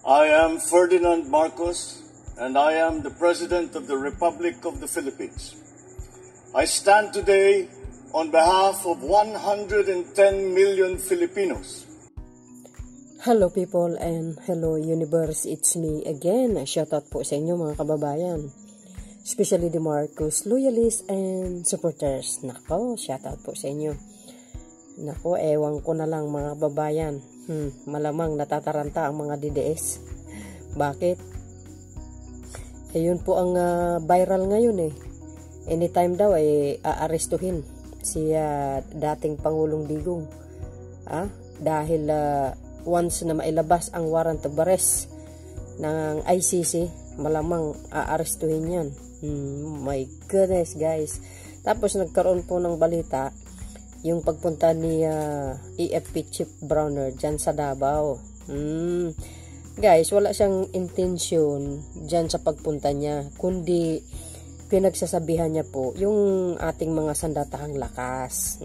I am Ferdinand Marcos, and I am the President of the Republic of the Philippines. I stand today on behalf of 110 million Filipinos. Hello people and hello universe, it's me again. Shoutout po sa inyo mga kababayan, especially the Marcos loyalists and supporters. Nako, shoutout po sa inyo. Nako, ewan ko na lang mga kababayan, malamang natataranta ang mga DDS. Bakit? Ayun po ang viral ngayon eh. Anytime daw ay aarestuhin si dating Pangulong Digong. Dahil once na mailabas ang warrant of arrest ng ICC, malamang aarestuhin yan. My goodness guys. Tapos nagkaroon po ng balita yung pagpunta ni AFP Chief Browner dyan sa Davao. Guys, wala siyang intensyon dyan sa pagpunta niya, kundi pinagsasabihan niya po yung ating mga sandatahang lakas.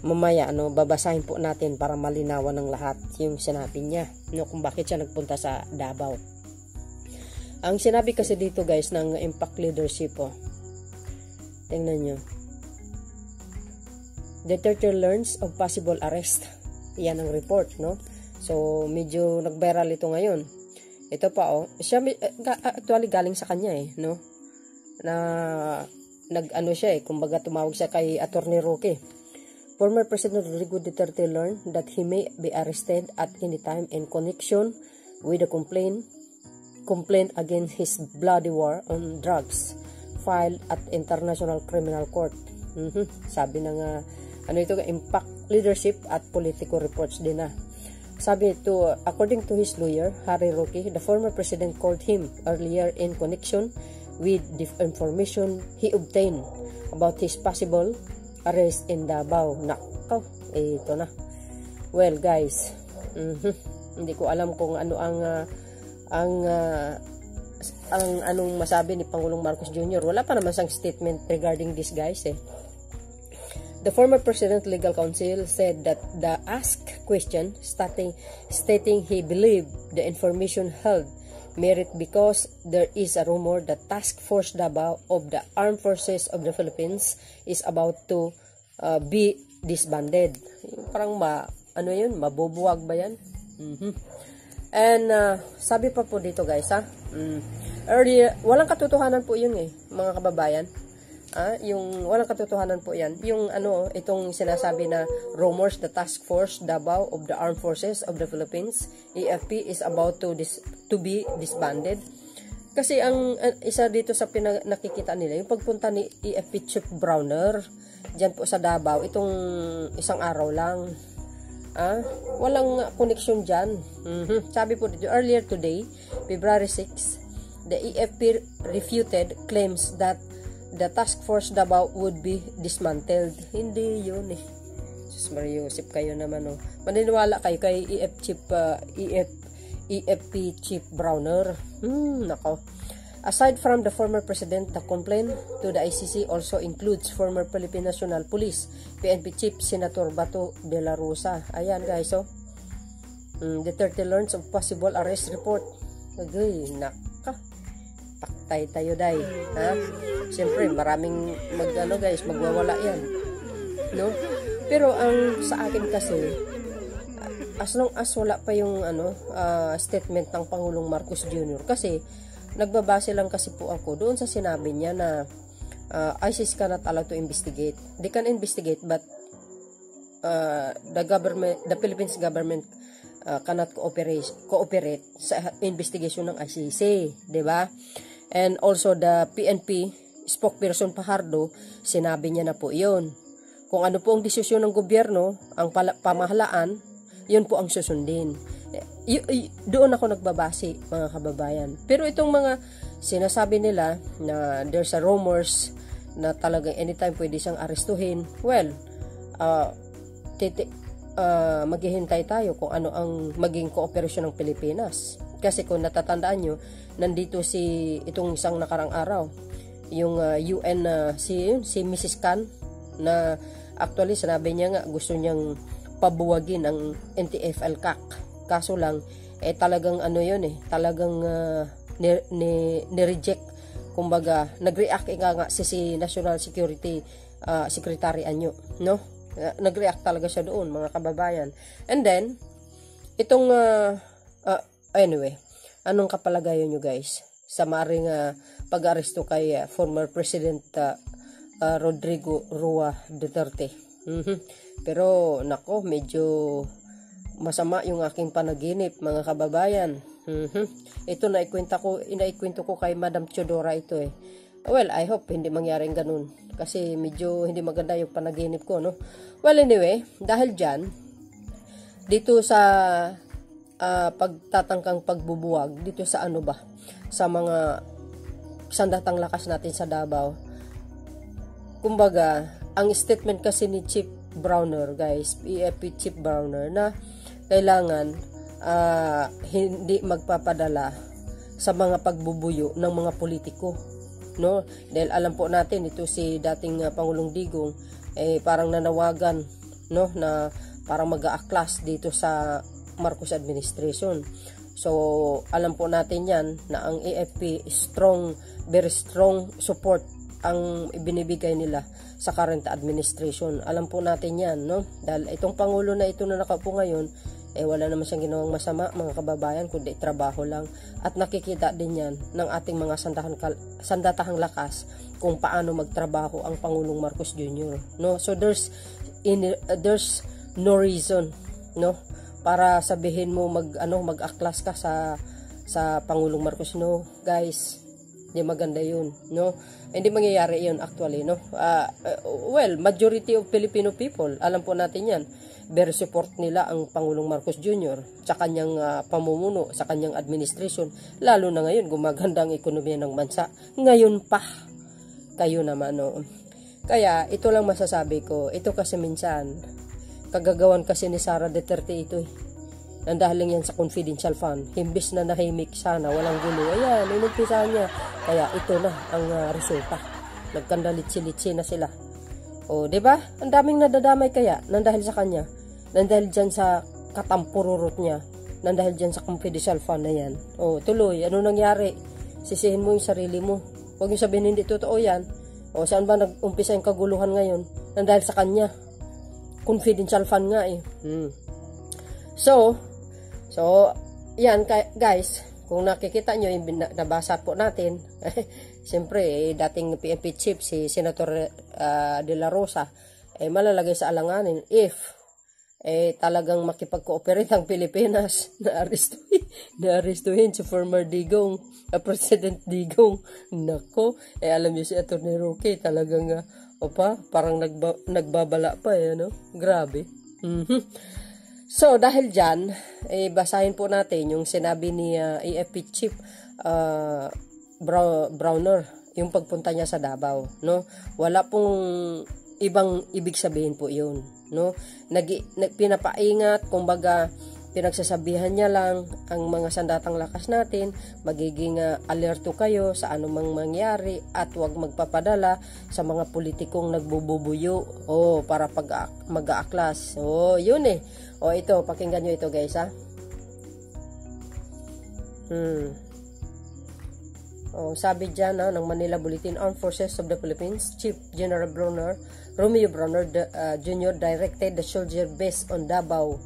Mamaya babasahin po natin para malinawan ng lahat yung sinabi niya, kung bakit siya nagpunta sa Davao. Ang sinabi kasi dito guys ng Impact Leadership, tingnan nyo, Duterte learns of possible arrest. Yan ang report, no? So medyo nag-viral ito ngayon. Ito pa siya actually galing sa kanya no? Na nag-ano siya kumbaga tumawag siya kay Attorney Roque. Former President Rodrigo Duterte learned that he may be arrested at any time in connection with the complaint against his bloody war on drugs filed at International Criminal Court. Sabi ng Impact Leadership at Politico Reports din na. Sabi ito, according to his lawyer, Harry Roque, the former president called him earlier in connection with the information he obtained about his possible arrest in Davao. Nako, ito na. Well guys, hindi ko alam kung ano ang anong masabi ni Pangulong Marcos Jr. Wala pa naman sang statement regarding this guys The former president legal counsel said that the asked question stating he believed the information held merit because there is a rumor that Task Force Davao of the Armed Forces of the Philippines is about to be disbanded. Parang mabubuwag ba yan? And sabi pa po dito guys earlier, walang katotohanan po yun mga kababayan. Yung walang katotohanan po yan. Yung itong sinasabi na rumors, the Task Force Davao of the Armed Forces of the Philippines, AFP, is about to be disbanded. Kasi ang isa dito sa nakikita nila, yung pagpunta ni AFP Chief Browner dyan po sa Davao, itong isang araw lang. Walang connection dyan. Sabi po dito, earlier today, February 6, the AFP refuted claims that the Task Force Davao would be dismantled. Hindi yun Sus Mario, Yosef kayo naman maniniwala kayo kay EFP Chief Browner. Nako. Aside from the former president, the complaint to the ICC also includes former Philippine National Police PNP Chief Senator Bato de la Rosa. Ayan guys Duterte learns of possible arrest report. Agay, naka. Paktay tayo day. Siyempre maraming magwawala yan, no? Pero ang sa akin kasi, as long as wala pa yung statement ng Pangulong Marcos Jr. kasi nagbabase lang kasi po ako doon sa sinabi niya na ICC cannot allow to investigate. They can investigate but the Philippines government cannot cooperate sa investigation ng ICC, 'di ba? And also the PNP spokesperson Fajardo, sinabi niya na po 'yon. Kung ano po ang desisyon ng gobyerno, ang pamahalaan, 'yun po ang susundin. Doon ako nagbabase mga kababayan. Pero itong mga sinasabi nila na there's a rumors na talagang anytime pwede siyang arestuhin, well, maghihintay tayo kung ano ang maging kooperasyon ng Pilipinas. Kasi kung natatandaan nyo, nandito itong isang nakarang araw, yung UN si Mrs. Khan, na actually sinabi niya nga gusto niyang pabuwagin ang NTF-ELCAC. Kaso lang, talagang ano yun talagang ni-reject, kumbaga nag-react nga si National Security Secretary Anyo, no? Nag-react talaga siya doon, mga kababayan. And then itong anyway, anong kapalagayan nyo guys sa maaring pag-aresto kay former President Rodrigo Roa Duterte? Pero nako, medyo masama yung aking panaginip, mga kababayan. Ito inaikwento ko kay Madam Chodora ito Well, I hope hindi mangyaring ganun kasi medyo hindi maganda yung panaginip ko, no? Well, anyway, dahil dyan, dito sa pagtatangkang pagbubuwag dito sa sa mga sandatang lakas natin sa Davao, kumbaga ang statement kasi ni Chief Browner, guys, EFP Chief Browner, na kailangan hindi magpapadala sa mga pagbubuyo ng mga politiko, no? Dahil alam po natin ito si dating Pangulong Digong parang nanawagan, no, na parang mag-aaklas dito sa Marcos administration. So alam po natin yan na ang AFP very strong support ang ibinibigay nila sa current administration. Alam po natin yan, no? Dahil itong Pangulo na ito na nakaupo ngayon, wala naman siyang ginawang masama, mga kababayan, kundi trabaho lang. At nakikita din yan ng ating mga sandatahang lakas kung paano magtrabaho ang Pangulong Marcos Jr., no? So there's no reason, no, para sabihin mo mag-aklas ka sa Pangulong Marcos, no, guys. Hindi maganda yun, no? Hindi mangyayari yun actually, no? Well, majority of Filipino people, alam po natin yan, very support nila ang Pangulong Marcos Jr. sa kanyang pamumuno, sa kanyang administration, lalo na ngayon gumaganda ang ekonomiya ng bansa. Ngayon pa, kayo naman, no? Kaya ito lang masasabi ko, ito kasi minsan kagagawan kasi ni Sara Duterte ito nandahaling yan sa confidential fund. Himbis na nahimik sana, walang gulo, ayan, inumpisa niya. Kaya ito na ang resulta. Nagkandalitsi-litsi na sila. O, diba? Ang daming nadadamay kaya, nandahil sa kanya. Nandahil dyan sa katampururot niya. Nandahil dyan sa confidential fund na yan. O, tuloy, ano nangyari? Sisihin mo yung sarili mo. Huwag yung sabihin hindi totoo yan. O, saan ba nag-umpisa yung kaguluhan ngayon? Nandahil sa kanya. Confidential fund nga So, yan guys, kung nakikita nyo yung nabasa po natin, siyempre, dating PNP chief si Senator De La Rosa, malalagay sa alanganin if talagang makipag-cooperate ang Pilipinas na arestuhin si former Digong, President Digong. Nako, alam nyo si Atty. Roque, talagang parang nagbabala pa no? Grabe. So, dahil dyan, basahin po natin yung sinabi ni AFP Chief Browner, yung pagpunta niya sa Davao, no? Wala pong ibang ibig sabihin po yun, no? Pinapaingat, kumbaga, pinagsasabihan niya lang ang mga sandatang lakas natin, magiging alerto kayo sa anumang mangyari at huwag magpapadala sa mga politikong nagbububuyo para mag-aaklas. Yun ito, pakinggan nyo ito guys sabi dyan ng Manila Bulletin, Armed Forces of the Philippines Chief General Romeo Browner Jr. directed the soldier based on Davao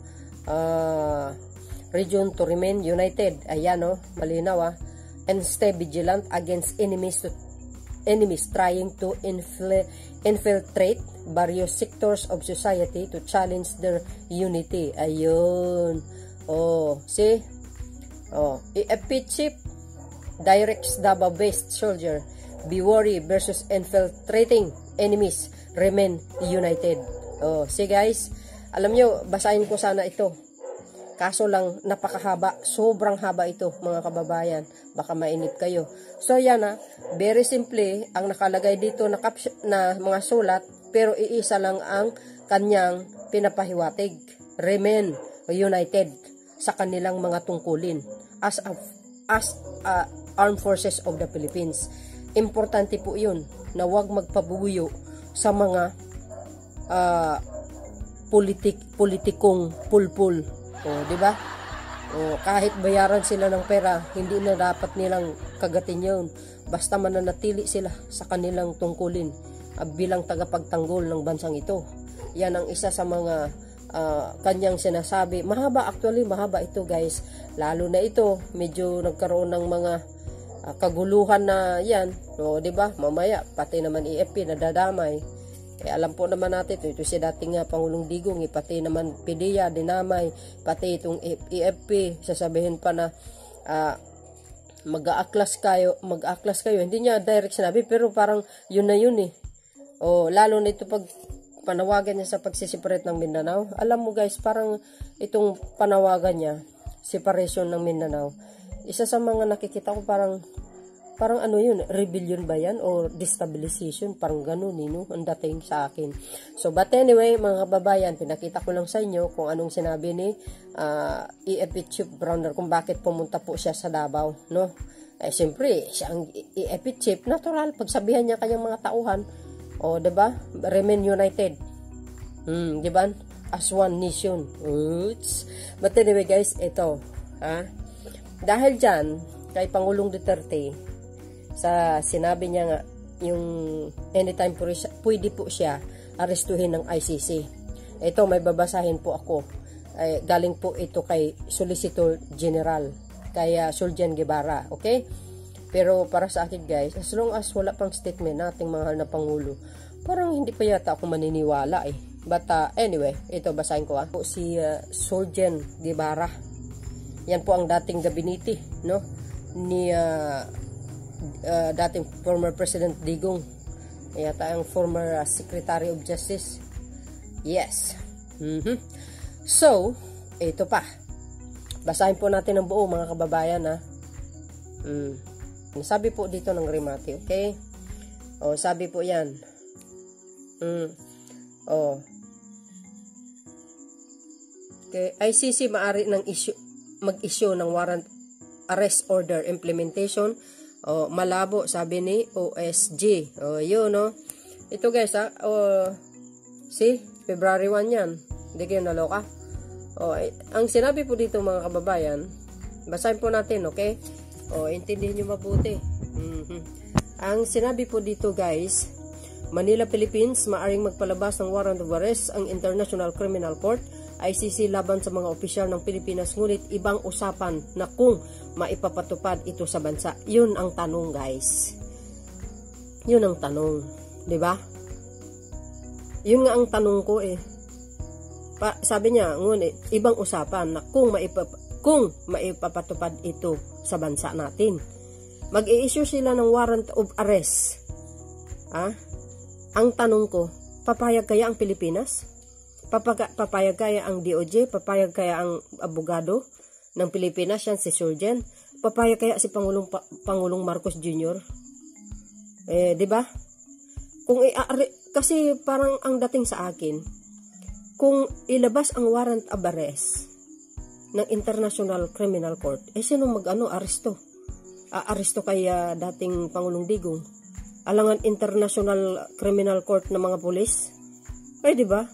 region to remain united. Ayan malinaw and stay vigilant against enemies trying to infiltrate various sectors of society to challenge their unity. Ayun. See? AFP Chief directs Davao-based soldier, be worried versus infiltrating enemies, remain united. See guys, alam nyo, basahin ko sana ito. Kaso lang, napakahaba. Sobrang haba ito, mga kababayan. Baka mainip kayo. So, yan very simple, ang nakalagay dito na mga sulat, pero iisa lang ang kanyang pinapahiwatig. Remain united sa kanilang mga tungkulin as Armed Forces of the Philippines. Importante po yun na huwag magpabuyo sa mga politikong pulpul. Di ba? O kahit bayaran sila ng pera, hindi na dapat nilang kagatin yun. Basta mananatili sila sa kanilang tungkulin bilang tagapagtanggol ng bansang ito. Yan ang isa sa mga kanyang sinasabi. Mahaba ito guys. Lalo na ito, medyo nagkaroon ng mga kaguluhan na yan. O, diba? Mamaya, pati naman EFP nadadamay. Alam po naman natin, ito si dating Pangulong Digong, pati naman PDEA, dinamay, pati itong EFP, sasabihin pa na mag-aaklas kayo. Hindi niya direct sinabi, pero parang yun na yun eh. O, lalo na ito pag panawagan niya sa pagsisiparate ng Mindanao. Alam mo guys, parang itong panawagan niya, separation ng Mindanao, isa sa mga nakikita ko parang ano yun, rebellion ba yan? O destabilization? Parang ganun, no? Ang dating sa akin. So, but anyway, mga kababayan, pinakita ko lang sa inyo kung anong sinabi ni EFP Chief Browner, kung bakit pumunta po siya sa Davao, no? Siyempre, siya ang EFP Chief, natural, pagsabihan niya kanyang mga tauhan, o, diba? Remain united. Diba? As one nation. Oops. But anyway, guys, ito, dahil dyan, kay Pangulong Duterte, sa sinabi niya nga, yung anytime pwede po siya arestuhin ng ICC. Ito, may babasahin po ako. Galing po ito kay Solicitor General, kay Suljan Guevara, okay? Pero para sa akin guys, as long as wala pang statement nating mahal na Pangulo, parang hindi pa yata ako maniniwala eh. But anyway, ito basahin ko si Suljan Guevara. Yan po ang dating gabinete, no? Ni dating former President Digong, yata ang former Secretary of Justice. Yes. So, ito pa, basahin po natin ang buo mga kababayan Sabi po dito ng Remate, okay? O, sabi po yan, okay, ICC maaari ng mag-issue ng warrant arrest order implementation. Malabo, sabi ni OSG. Yun, no? Ito guys, see? February 1 yan. Hindi kayo naloka. Ang sinabi po dito mga kababayan, basahin po natin, okay? Intindihin nyo mabuti. Ang sinabi po dito guys, Manila, Philippines, maaring magpalabas ng warrant of arrest ang International Criminal Court, ICC, laban sa mga opisyal ng Pilipinas, ngunit ibang usapan na kung maipapatupad ito sa bansa. Yun ang tanong guys. Yun ang tanong, 'di ba? Yun nga ang tanong ko eh. Sabi niya, ngunit ibang usapan na kung maipapatupad ito sa bansa natin. Mag-i-issue sila ng warrant of arrest. Ang tanong ko, papayag kaya ang Pilipinas? Papayag kaya ang DOJ? Papayag kaya ang abogado ng Pilipinas, yan si Surgeon? Papayag kaya si Pangulong Marcos Jr.? 'Di ba? Kasi parang ang dating sa akin, kung ilabas ang warrant of arrest ng International Criminal Court, sino aresto? Aresto kaya dating Pangulong Digong? Alangan International Criminal Court ng mga pulis? 'di ba?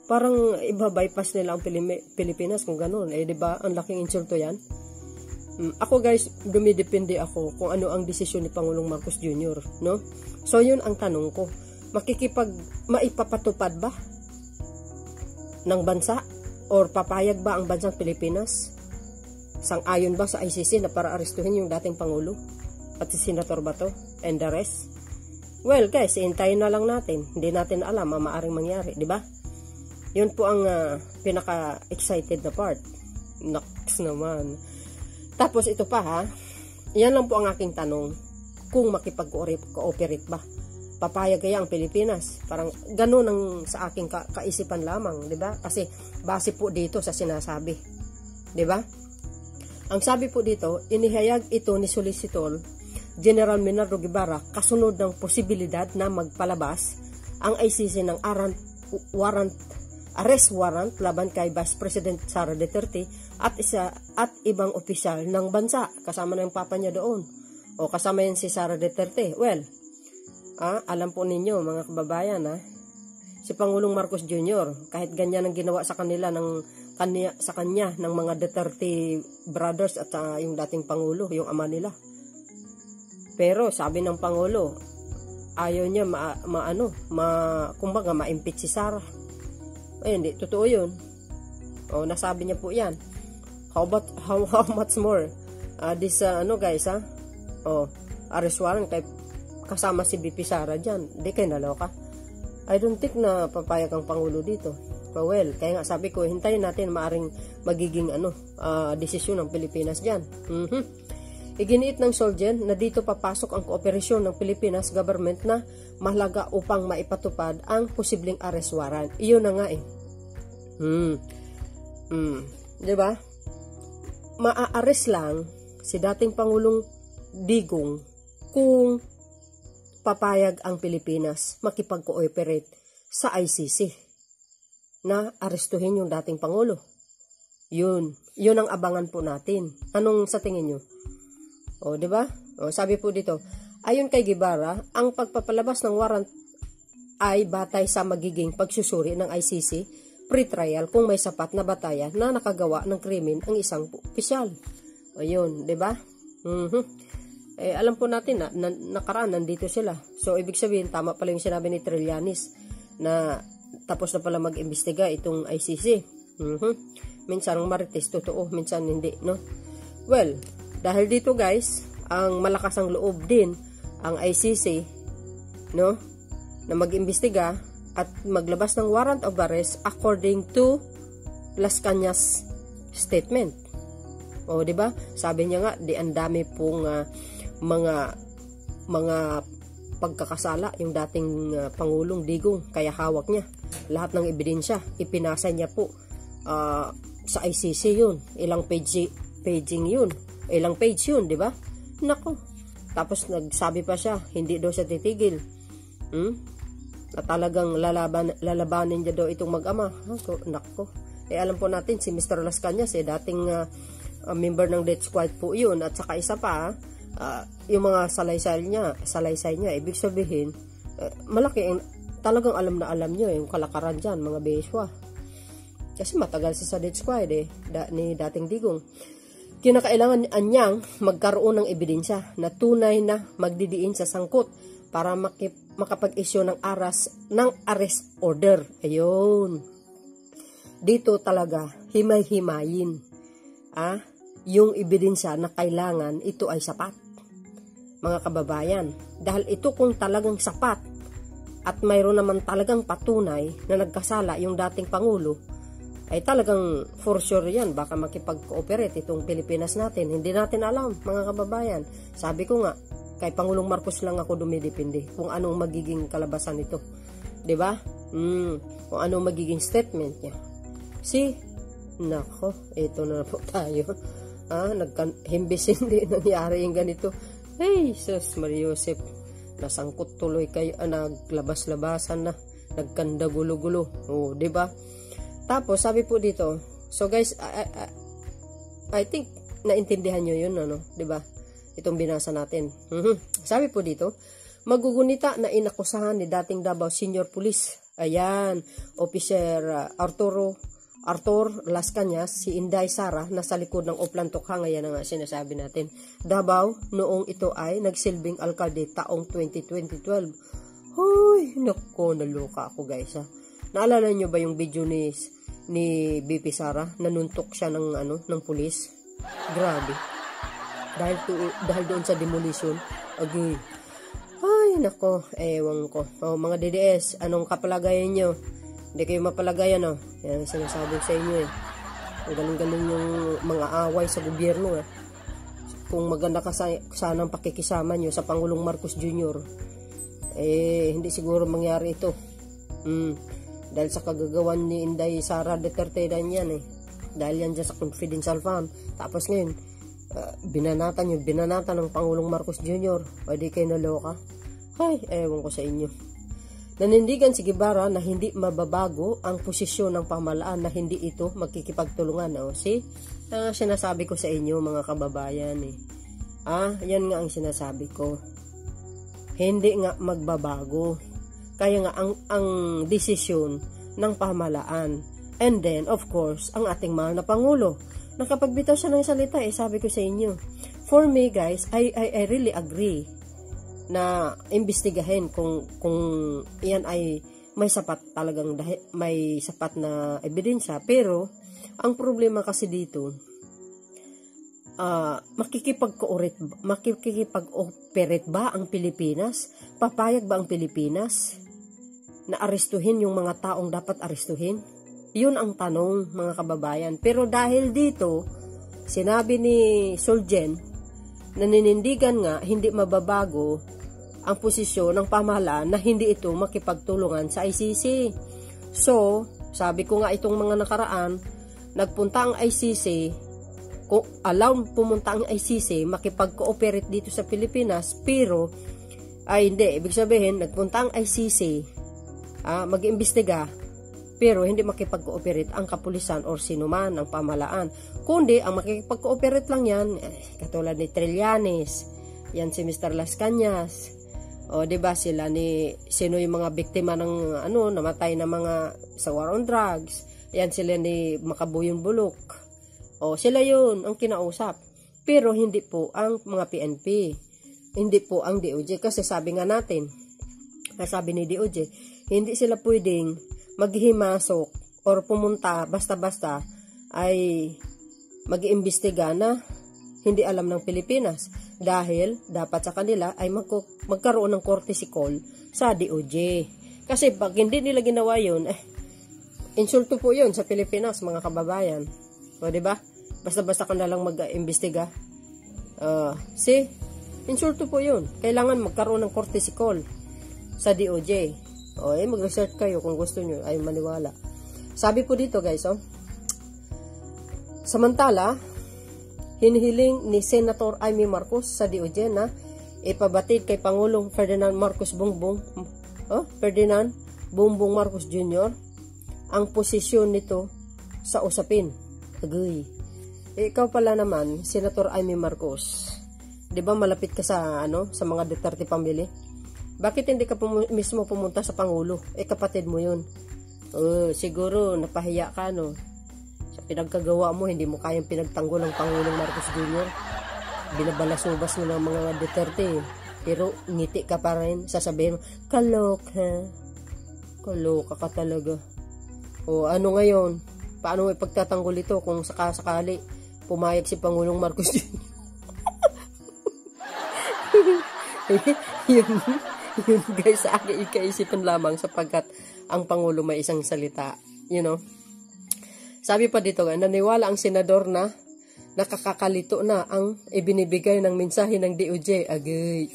Parang iba-bypass nila ang Pilipinas kung gano'n. 'Di ba? Ang laking insulto yan. Ako guys, dumidepende ako kung ano ang desisyon ni Pangulong Marcos Jr., no? So yun ang tanong ko. Maipapatupad ba ng bansa? Or papayag ba ang bansang Pilipinas? Sang-ayon ba sa ICC na para arestuhin yung dating Pangulo? At si Senator Bato and the rest? Well guys, hintayin na lang natin. Hindi natin alam ang maaaring mangyari, di ba? Yun po ang pinaka-excited na part. Naks naman. Tapos ito pa yan lang po ang aking tanong. Kung makipag-cooperate ba? Papayag kaya ang Pilipinas? Parang ganun ang sa aking kaisipan lamang, di ba? Kasi base po dito sa sinasabi. Di ba? Ang sabi po dito, inihayag ito ni Solicitor General Menardo Guevara kasunod ng posibilidad na magpalabas ang ICC ng arrest warrant laban kay Vice President Sara Duterte at ibang opisyal ng bansa. Kasama na yung papa niya doon. O kasama yan si Sara Duterte. Well, alam po ninyo mga kababayan, si Pangulong Marcos Jr., kahit ganyan ang ginawa sa kanila ng sa kanya ng mga Duterte brothers at yung dating Pangulo, yung ama nila. Pero sabi ng Pangulo, ayaw niya kumbaga ma-impeach si Sara. Ay, hindi, totoo yun. O, nasabi niya po yan. How much more? This, guys, arrest warrant kay kasama si BP Sara dyan. Hindi kayo naloka. I don't think na papayag ang Pangulo dito. Well, kaya nga sabi ko, hintayin natin maaring magiging desisyon ng Pilipinas dyan. Iginiit ng Solgen na dito papasok ang kooperasyon ng Pilipinas government na mahalaga upang maipatupad ang posibleng arrest warrant. Iyon na nga eh. Diba? Ma-arrest lang si dating Pangulong Digong kung papayag ang Pilipinas makipag-cooperate sa ICC na arestuhin yung dating Pangulo. Yun ang abangan po natin. Anong sa tingin nyo? O, diba? O, sabi po dito, ayon kay Guevara, ang pagpapalabas ng warrant ay batay sa magiging pagsusuri ng ICC pre-trial kung may sapat na batayan na nakagawa ng krimen ang isang opisyal. O, yun, diba? Alam po natin na nakaraan nandito sila. So, ibig sabihin, tama pala yung sinabi ni Trillanes na tapos na pala mag-imbestiga itong ICC. Minsan marites, totoo, minsan hindi, no? Well, dahil dito guys, ang malakas ang loob din ang ICC, no, na mag-imbestiga at maglabas ng warrant of arrest according to Las Cañas statement. O, di ba? Sabi niya nga, ang dami pong mga pagkakasala yung dating Pangulong Digong, kaya hawak niya lahat ng ebidensya, ipinasa niya po sa ICC yun. Ilang page yun, di ba? Nako. Tapos nagsabi pa siya, hindi daw siya titigil. Na talagang lalabanin niya daw itong mag-ama. Nako. Alam po natin si Mr. Las Cañas dating member ng death squad po yun, at saka isa pa yung mga salaysay niya, ibig sabihin malaki, talagang alam na alam niyo yung kalakaran dyan, mga beswa. Kasi matagal siya sa death squad ni dating Digong. Kinakailangan niyang magkaroon ng ebidensya na tunay na magdidiin sa sangkot para makapag-issue ng arrest order. Ayun. Dito talaga himay-himayin yung ebidensya na kailangan ito ay sapat, mga kababayan. Dahil ito kung talagang sapat at mayroon naman talagang patunay na nagkasala yung dating Pangulo, ay talagang for sure yan, baka makipag-cooperate itong Pilipinas natin. Hindi natin alam, mga kababayan. Sabi ko nga, kay Pangulong Marcos lang ako dumidepende kung anong magiging kalabasan nito. Diba? Kung anong magiging statement niya. Nako, ito na po tayo. Himbis hindi nangyari yung ganito. Hey, sus, Maria Joseph, nasangkot tuloy kayo, naglabas-labasan na, nagkanda gulo-gulo. O, diba? Tapos, sabi po dito, so guys, I think, naintindihan nyo yun, diba? Itong binasa natin. Sabi po dito, magugunita na inakusahan ni dating Davao Senior Police. Ayan, Officer Arthur Las Cañas, si Inday Sara, nasa likod ng Oplan Tokhang. Ayan na nga sinasabi natin. Davao, noong ito ay nagsilbing alkalde taong 2012. Hoy, nako, naloka ako guys Naalala nyo ba yung video ni BP Sara? Nanuntok siya ng pulis. Grabe. Dahil doon sa demolition. Agay. Ay, nako, ewan ko. Mga DDS, anong kapalagayan nyo? Hindi kayo mapalagayan, Yan, sinasabi sa inyo, Ang galing-galing yung mga away sa gobyerno, Kung maganda ka sanang pakikisama nyo sa Pangulong Marcos Jr., hindi siguro mangyari ito. Dahil sa kagagawan ni Inday Sara Duterte yan, Dahil yan dyan sa confidential fund. Tapos ngayon, binanatan ng Pangulong Marcos Jr. Pwede kayo naloka. Ay, ewan ko sa inyo. Nanindigan si Guevara na hindi mababago ang posisyon ng pamahalaan na hindi ito magkikipagtulungan. Sinasabi ko sa inyo, mga kababayan. Yan nga ang sinasabi ko. Hindi nga magbabago. Kaya nga ang desisyon ng pamahalaan And then, of course, ang ating mahal na Pangulo. Nakapagbitaw siya ng salita, sabi ko sa inyo. For me, guys, I really agree na imbestigahin kung iyan ay may sapat talagang, may sapat na ebidensya. Pero, ang problema kasi dito, makikipag-operate ba ang Pilipinas? Papayag ba ang Pilipinas na arestuhin yung mga taong dapat arestuhin? Yun ang tanong, mga kababayan. Pero dahil dito, sinabi ni Soljen, naninindigan nga, hindi mababago ang posisyon ng pamahalaan na hindi ito makipagtulungan sa ICC. So, sabi ko nga itong mga nakaraan, nagpunta ang ICC, kung allow pumunta ang ICC, makipag-cooperate dito sa Pilipinas, pero, ay hindi, ibig sabihin, nagpunta ang ICC, mag-imbestiga, pero hindi makipag-cooperate ang kapulisan or sinuman ng pamahalaan. Kundi, ang makipag-cooperate lang yan, katulad ni Trillanes, yan si Mr. Las Cañas, o diba sila sino yung mga biktima ng namatay na mga sa war on drugs, yan sila ni Makabuyon Bulok, o sila yun ang kinausap. Pero hindi po ang mga PNP, hindi po ang DOJ, kasi sabi nga natin, sabi ni DOJ, hindi sila pwedeng maghimasok or pumunta basta-basta ay mag-iimbestiga na hindi alam ng Pilipinas, dahil dapat sa kanila ay magkaroon ng courtesy call sa DOJ. Kasi pag hindi nila ginawa yun, insulto po yun sa Pilipinas, mga kababayan. O diba? Basta-basta ka na lang mag-iimbestiga. Insulto po yun. Kailangan magkaroon ng courtesy call sa DOJ. Mag-research kayo kung gusto nyo ay maniwala. Sabi po dito, guys, samantala, hinihiling ni Senator Amy Marcos sa DOJ na ipabatid kay Pangulong Ferdinand Bongbong Marcos Jr. ang posisyon nito sa usapin. Agoy. Ikaw pala naman, Senator Amy Marcos. 'Di ba malapit ka sa sa mga Duterte family? Bakit hindi ka mismo pumunta sa Pangulo? Kapatid mo 'yun. Siguro napahiya ka sa pinagkagawa mo, hindi mo kayang pinagtanggol ng Pangulong Marcos Jr. Binabalasubas mo ng mga Duterte. Pero ngiti ka pa rin, sasabihin mo, kaloka ka talaga. Ano ngayon? Paano may pagtatanggol ito kung sakasakali pumayag si Pangulong Marcos Jr.? yun guys, sa aking ikaisipan lamang sapagkat ang Pangulo may isang salita. Sabi pa dito, naniwala ang senador na nakakakalito na ang ibinibigay ng mensahe ng DOJ. Agay.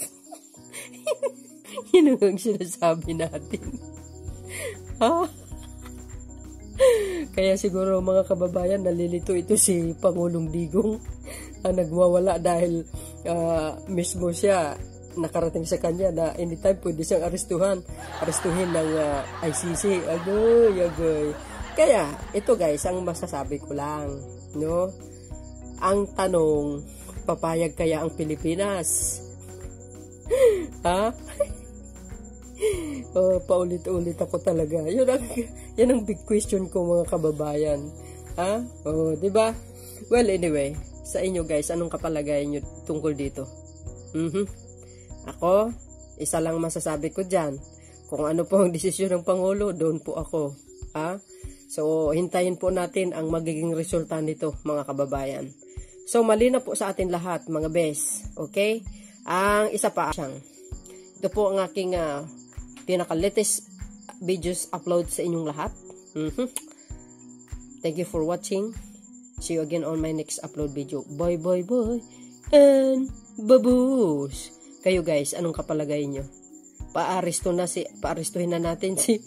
Yun ang sinasabi natin. Kaya siguro mga kababayan, nalilito ito si Pangulong Digong. Nagwawala dahil mismo siya nakarating sa kanya na anytime pwede siyang arestuhin ng ICC. Agay. Kaya, ito guys, ang masasabi ko lang, ang tanong, papayag kaya ang Pilipinas? Paulit-ulit ako talaga. Yan ang big question ko, mga kababayan. Diba? Well, anyway, sa inyo guys, anong kapalagayan nyo tungkol dito? Ako, isa lang masasabi ko dyan. Kung ano po ang desisyon ng Pangulo, doon po ako. So, hintayin po natin ang magiging resulta nito, mga kababayan. So, malinaw po sa atin lahat, mga bes. Okay? Ang isa pa siyang, ito po ang aking pinaka-latest videos upload sa inyong lahat. Thank you for watching. See you again on my next upload video. Bye, and babush! Kayo guys, anong kapalagay nyo? Paarestuhin na natin si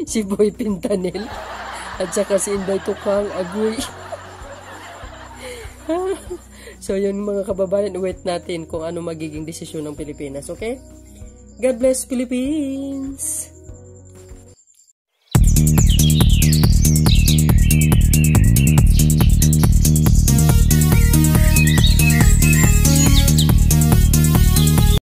si Boy Pintanel at saka si Inday Tukang Agoy. So yun mga kababayan, wait natin kung ano magiging desisyon ng Pilipinas, okay? God bless Philippines!